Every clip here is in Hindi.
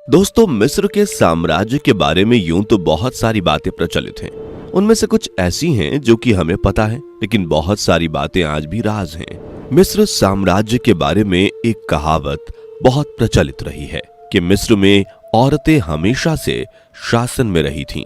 दोस्तों, मिस्र के साम्राज्य के बारे में यूं तो बहुत सारी बातें प्रचलित हैं। उनमें से कुछ ऐसी हैं जो कि हमें पता है, लेकिन बहुत सारी बातें आज भी राज हैं। मिस्र साम्राज्य के बारे में एक कहावत बहुत प्रचलित रही है कि मिस्र में औरतें हमेशा से शासन में रही थीं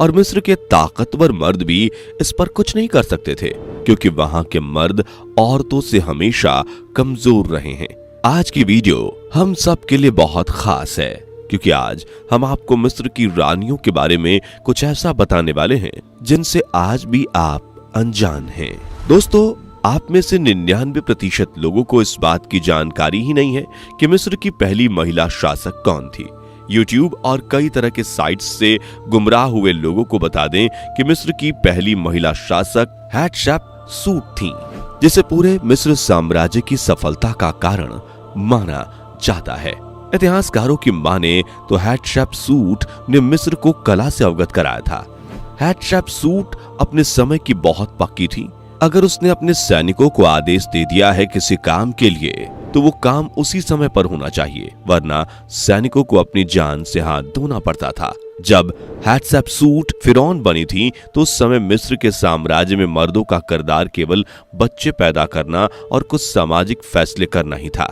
और मिस्र के ताकतवर मर्द भी इस पर कुछ नहीं कर सकते थे, क्योंकि वहां के मर्द औरतों से हमेशा कमजोर रहे हैं। आज की वीडियो हम सब के लिए बहुत खास है, क्योंकि आज हम आपको मिस्र की रानियों के बारे में कुछ ऐसा बताने वाले हैं जिनसे आज भी आप अनजान हैं। दोस्तों, आप में से 99% लोगों को इस बात की जानकारी ही नहीं है कि मिस्र की पहली महिला शासक कौन थी। YouTube और कई तरह के साइट्स से गुमराह हुए लोगों को बता दें कि मिस्र की पहली महिला शासक हैटशेपसूट थीं, जिसे पूरे मिस्र साम्राज्य की सफलता का कारण माना जाता है। इतिहासकारों की माने तो हैटशेपसूट ने मिस्र को कला से अवगत कराया था। हैटशेपसूट अपने समय की बहुत पक्की थी। अगर उसने अपने सैनिकों को आदेश दे दिया है किसी काम के लिए, तो वो काम उसी समय पर होना चाहिए, वरना सैनिकों को अपनी जान से हाथ धोना पड़ता था। जब हैटशेपसूट फिरौन बनी थी, तो उस समय मिस्र के साम्राज्य में मर्दों का किरदार केवल बच्चे पैदा करना और कुछ सामाजिक फैसले करना ही था।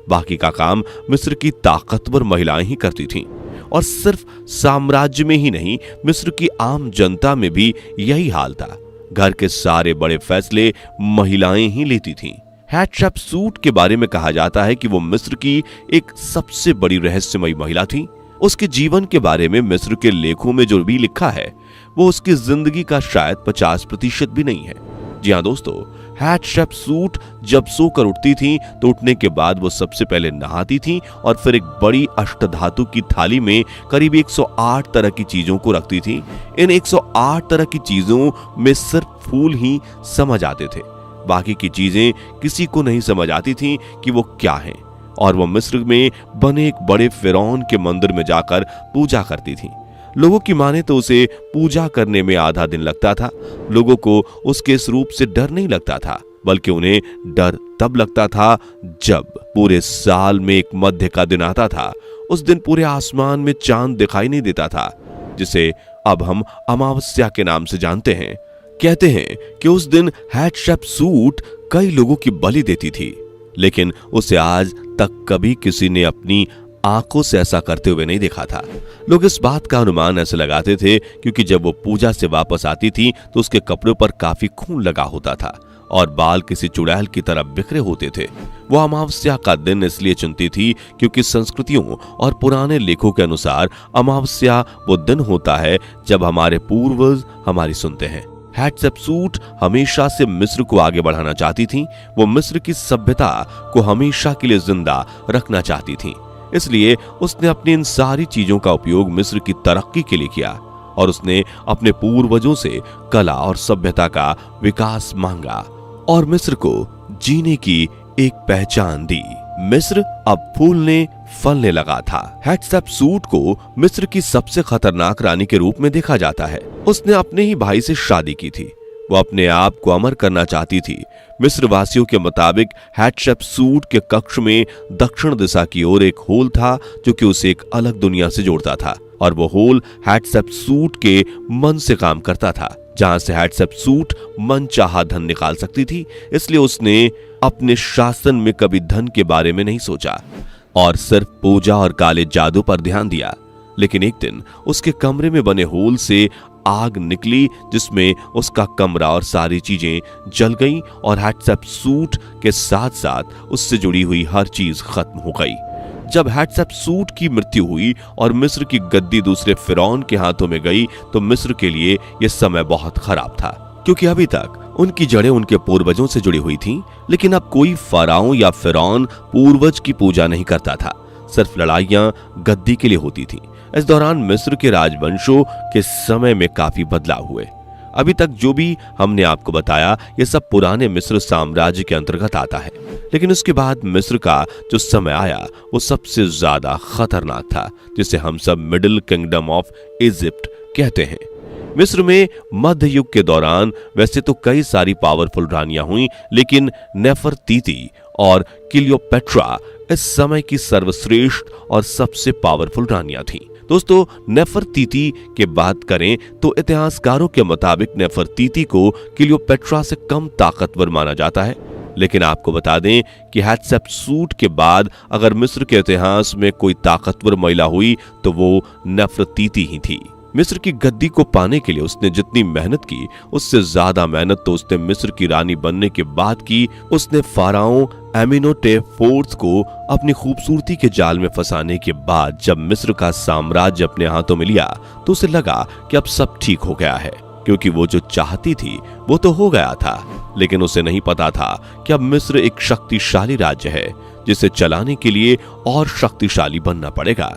बाकी का काम मिस्र की ताकतवर महिलाएं ही करती थीं, और सिर्फ साम्राज्य में ही नहीं, मिस्र की आम जनता में भी यही हाल था। घर के सारे बड़े फैसले महिलाएं ही लेती थीं। हैटशेपसूट के बारे में कहा जाता है कि वो मिस्र की एक सबसे बड़ी रहस्यमयी महिला थी। उसके जीवन के बारे में मिस्र के लेखों में जो भी लिखा है, वो उसकी जिंदगी का शायद 50% भी नहीं है। जी हाँ दोस्तों, हैटशेपसूट जब सोकर उठती थी तो उठने के बाद वो सबसे पहले नहाती थी और फिर एक बड़ी अष्टधातु की थाली में करीब 108 तरह की चीजों को रखती थी। इन 108 तरह की चीजों में सिर्फ फूल ही समझ आते थे, बाकी की चीजें किसी को नहीं समझ आती थी कि वो क्या हैं, और वो मिस्र में बने एक बड़े फिरौन के मंदिर में जाकर पूजा करती थी। लोगों की माने तो उसे पूजा करने में आधा दिन लगता था। लोगों को उसके इस रूप से डर नहीं लगता था, बल्कि उन्हें डर तब लगता था जब पूरे साल में एक मध्य का दिन आता था। उस दिन पूरे आसमान में चांद दिखाई नहीं देता था, जिसे अब हम अमावस्या के नाम से जानते हैं। कहते हैं कि उस दिन हैटशेपसूट कई लोगों की बलि देती थी, लेकिन उसे आज तक कभी किसी ने अपनी आंखों से ऐसा करते हुए नहीं देखा था। लोग इस बात का अनुमान ऐसे लगाते थे क्योंकि जब वो पूजा से वापस आती थी तो उसके कपड़ों पर काफी खून लगा होता था और बाल किसी चुड़ैल की तरह बिखरे होते थे। वो अमावस्या का दिन इसलिए चुनती थी क्योंकि संस्कृतियों और पुराने लेखों के अनुसार अमावस्या वो दिन होता है जब हमारे पूर्वज हमारी सुनते हैं। हैटशेपसूट हमेशा से मिस्र को आगे बढ़ाना चाहती थी। वो मिस्र की सभ्यता को हमेशा के लिए जिंदा रखना चाहती थी, इसलिए उसने अपनी इन सारी चीजों का उपयोग मिस्र की तरक्की के लिए किया और उसने अपने पूर्वजों से कला और सभ्यता का विकास मांगा और मिस्र को जीने की एक पहचान दी। मिस्र अब फूलने फलने लगा था। हैटशेपसूट को मिस्र की सबसे खतरनाक रानी के रूप में देखा जाता है। उसने अपने ही भाई से शादी की थी। वो अपने आप को अमर करना चाहती थी। मिस्र वासियों के मुताबिक हैटशेपसूट के कक्ष में दक्षिण दिशा की ओर एक होल था जो कि उसे एक अलग दुनिया से जोड़ता था, और वो होल हैटशेपसूट के मन से काम करता था, जहां से हैटशेपसूट मन चाहा धन निकाल सकती थी। इसलिए उसने अपने शासन में कभी धन के बारे में नहीं सोचा और सिर्फ पूजा और काले जादू पर ध्यान दिया। लेकिन एक दिन उसके कमरे में बने होल से आग निकली, जिसमें उसका कमरा और सारी चीजें जल गईं और हैटशेपसूट के साथ साथ उससे जुड़ी हुई हर चीज खत्म हो गई। जब हैटशेपसूट की मृत्यु हुई और मिस्र की गद्दी दूसरे फिरौन के हाथों में गई, तो मिस्र के लिए यह समय बहुत खराब था, क्योंकि अभी तक उनकी जड़ें उनके पूर्वजों से जुड़ी हुई थीं, लेकिन अब कोई फराओं या फिरौन पूर्वज की पूजा नहीं करता था। सिर्फ लड़ाइयां गद्दी के लिए होती थीं। इस दौरान मिस्र के राजवंशों के समय में काफी बदलाव हुए। अभी तक जो भी हमने आपको बताया, ये सब पुराने मिस्र साम्राज्य के अंतर्गत आता है, लेकिन उसके बाद मिस्र का जो समय आया वो सबसे ज्यादा खतरनाक था, जिसे हम सब मिडिल किंगडम ऑफ इजिप्ट कहते हैं। मिस्र में मध्य युग के दौरान वैसे तो कई सारी पावरफुल रानियां हुई, लेकिन नेफरतीती और क्लियोपेट्रा इस समय की सर्वश्रेष्ठ और सबसे पावरफुल रानियां थीं। दोस्तों, नेफरतीति की बात करें तो इतिहासकारों के मुताबिक नेफरतीति को क्लियोपेट्रा से कम ताकतवर माना जाता है। लेकिन आपको बता दें कि हैटशेपसूट के बाद अगर मिस्र के इतिहास में कोई ताकतवर महिला हुई तो वो नेफरतीति ही थी। मिस्र की गद्दी को पाने के लिए उसने जितनी मेहनत की उससे ज्यादा मेहनत तो उसने मिस्र की रानी बनने के बाद की। उसने फाराओ एमिनोटेप IV को अपनी खूबसूरती के जाल में फंसाने के बाद जब मिस्र का साम्राज्य अपने हाथों में लिया तो उसे लगा कि अब सब ठीक हो गया है, क्योंकि वो जो चाहती थी वो तो हो गया था। लेकिन उसे नहीं पता था कि अब मिस्र एक शक्तिशाली राज्य है जिसे चलाने के लिए और शक्तिशाली बनना पड़ेगा।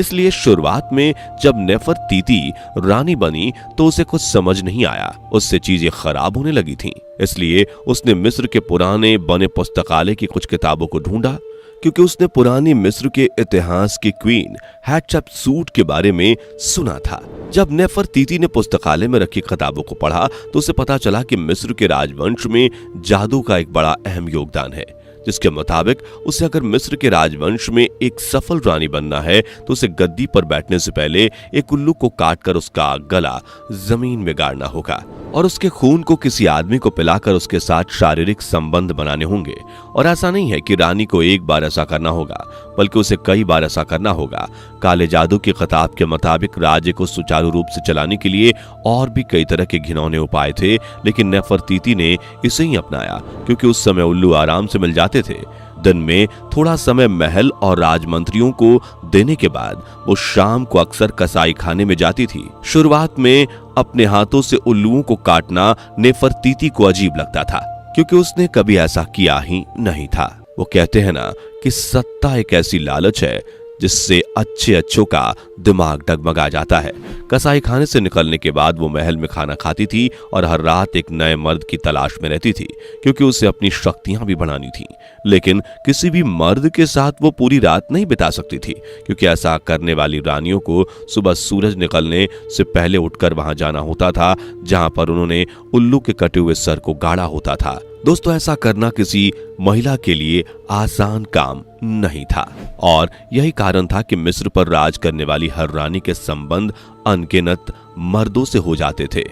इसलिए शुरुआत में जब नेफरतीति रानी बनी तो उसे कुछ समझ नहीं आया, उससे चीजें खराब होने लगी थीं। इसलिए उसने मिस्र के पुराने बने पुस्तकालय की कुछ किताबों को ढूंढा, क्योंकि उसने पुरानी मिस्र के इतिहास की क्वीन हैटशेपसूट के बारे में सुना था। जब नेफरतीति ने पुस्तकालय में रखी किताबों को पढ़ा तो उसे पता चला कि मिस्र के राजवंश में जादू का एक बड़ा अहम योगदान है, जिसके मुताबिक उसे अगर मिस्र के राजवंश में एक सफल रानी बनना है तो उसे गद्दी पर बैठने से पहले एक उल्लू को काटकर उसका गला जमीन में गाड़ना होगा और उसके खून को किसी आदमी को पिलाकर उसके साथ शारीरिक संबंध बनाने होंगे। और ऐसा नहीं है कि रानी को एक बार ऐसा करना होगा, बल्कि उसे कई बार ऐसा करना होगा। काले जादू की किताब के मुताबिक राज्य को सुचारू रूप से चलाने के लिए और भी कई तरह के घिनौने उपाय थे, लेकिन नेफरतीति ने इसे ही अपनाया, क्योंकि उस समय उल्लू आराम से मिल जाते थे। दिन में थोड़ा समय महल और राजमंत्रियों को देने के बाद वो शाम को अक्सर कसाई खाने में जाती थी। शुरुआत में अपने हाथों से उल्लुओं को काटना नेफरतीति को अजीब लगता था, क्योंकि उसने कभी ऐसा किया ही नहीं था। वो कहते हैं ना कि सत्ता एक ऐसी लालच है जिससे अच्छों का दिमाग डगमगा जाता है। कसाई खाने से निकलने के बाद वो महल में खाना खाती थी और हर रात एक नए मर्द की तलाश में रहती थी, क्योंकि उसे अपनी शक्तियां भी बढ़ानी थी। लेकिन किसी भी मर्द के साथ वो पूरी रात नहीं बिता सकती थी, क्योंकि ऐसा करने वाली रानियों को सुबह सूरज निकलने से पहले उठकर वहां जाना होता था, जहां पर उन्होंने उल्लू के कटे हुए सर को गाड़ा होता था। दोस्तों, ऐसा करना किसी महिला के लिए आसान काम नहीं था, और यही कारण था कि मिस्र पर राज करने वाली हर रानी के संबंध अनगिनत मर्दों से हो जाते थे।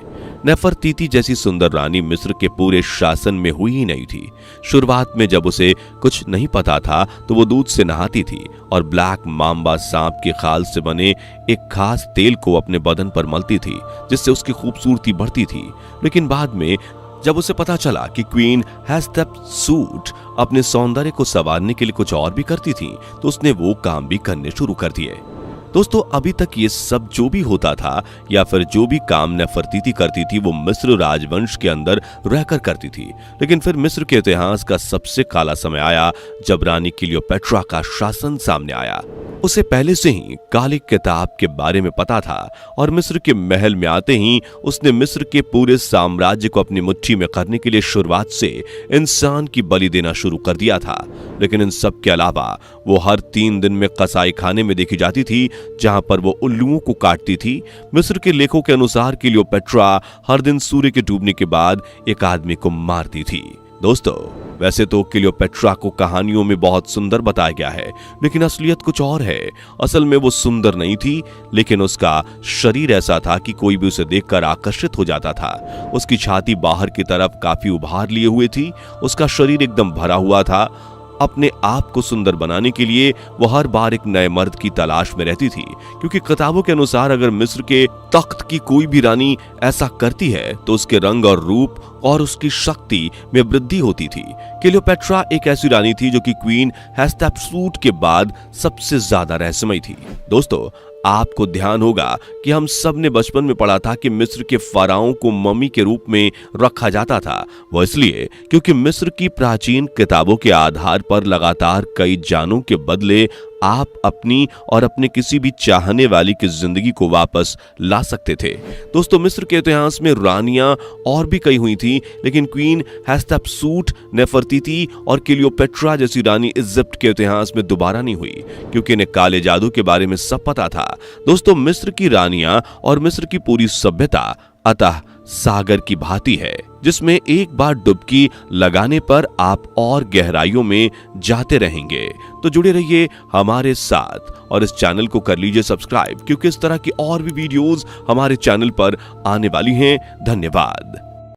नेफरतीति जैसी सुंदर रानी मिस्र के पूरे शासन में हुई ही नहीं थी। शुरुआत में जब उसे कुछ नहीं पता था तो वो दूध से नहाती थी और ब्लैक माम्बा सांप के खाल से बने एक खास तेल को अपने बदन पर मलती थी, जिससे उसकी खूबसूरती बढ़ती थी। लेकिन बाद में जब उसे पता चला कि क्वीन हैटशेपसूट अपने सौंदर्य को संवारने के लिए कुछ और भी करती थी, तो उसने वो काम भी करने शुरू कर दिए। दोस्तों, अभी तक ये सब जो भी होता था या फिर जो भी काम नेफरतीति करती थी वो मिस्र राजवंश के अंदर रहकर करती थी। लेकिन फिर मिस्र के इतिहास का सबसे काला समय आया जब रानी क्लियोपेट्रा का शासन सामने आया। उसे पहले से ही काली किताब के बारे में पता था और मिस्र के महल में आते ही उसने मिस्र के पूरे साम्राज्य को अपनी मुट्ठी में करने के लिए शुरुआत से इंसान की बलि देना शुरू कर दिया था। लेकिन इन सब के अलावा वो हर 3 दिन में कसाई खाने में देखी जाती थी, जहां पर वो उल्लुओं को काटती थी। मिस्र के लेखों के अनुसार क्लियोपेट्रा हर दिन सूर्य के डूबने के बाद एक आदमी को मारती थी। दोस्तों, वैसे तो क्लियोपेट्रा को कहानियों में बहुत सुंदर बताया गया है, लेकिन असलियत कुछ और है। असल में वो सुंदर नहीं थी, लेकिन उसका शरीर ऐसा था कि कोई भी उसे देखकर आकर्षित हो जाता था। उसकी छाती बाहर की तरफ काफी उभार लिए हुए थी, उसका शरीर एकदम भरा हुआ था। अपने आप को सुंदर बनाने के लिए वो हर बार एक नए मर्द की तलाश में रहती थी, क्योंकि किताबों के अनुसार अगर मिस्र के तख्त की कोई भी रानी ऐसा करती है तो उसके रंग और रूप और उसकी शक्ति में वृद्धि होती थी। क्लियोपेट्रा एक ऐसी रानी थी जो कि क्वीन हैटशेपसूट के बाद सबसे ज्यादा रहस्यमयी थी। दोस्तों, आपको ध्यान होगा कि हम सब ने बचपन में पढ़ा था कि मिस्र के फराओं को मम्मी के रूप में रखा जाता था। वो इसलिए क्योंकि मिस्र की प्राचीन किताबों के आधार पर लगातार कई जानों के बदले आप अपनी और अपने किसी भी चाहने वाली की जिंदगी को वापस ला सकते थे। दोस्तों, मिस्र के इतिहास में रानियां और भी कई हुई थी, लेकिन क्वीन हैटशेपसूट, नेफरतीति और क्लियोपेट्रा जैसी रानी इजिप्ट के इतिहास में दोबारा नहीं हुई, क्योंकि इन्हें काले जादू के बारे में सब पता था। दोस्तों, मिस्र की रानियां और मिस्र की पूरी सभ्यता अतः सागर की भांति है, जिसमें एक बार डुबकी लगाने पर आप और गहराइयों में जाते रहेंगे। तो जुड़े रहिए हमारे साथ और इस चैनल को कर लीजिए सब्सक्राइब, क्योंकि इस तरह की और भी वीडियोस हमारे चैनल पर आने वाली हैं। धन्यवाद।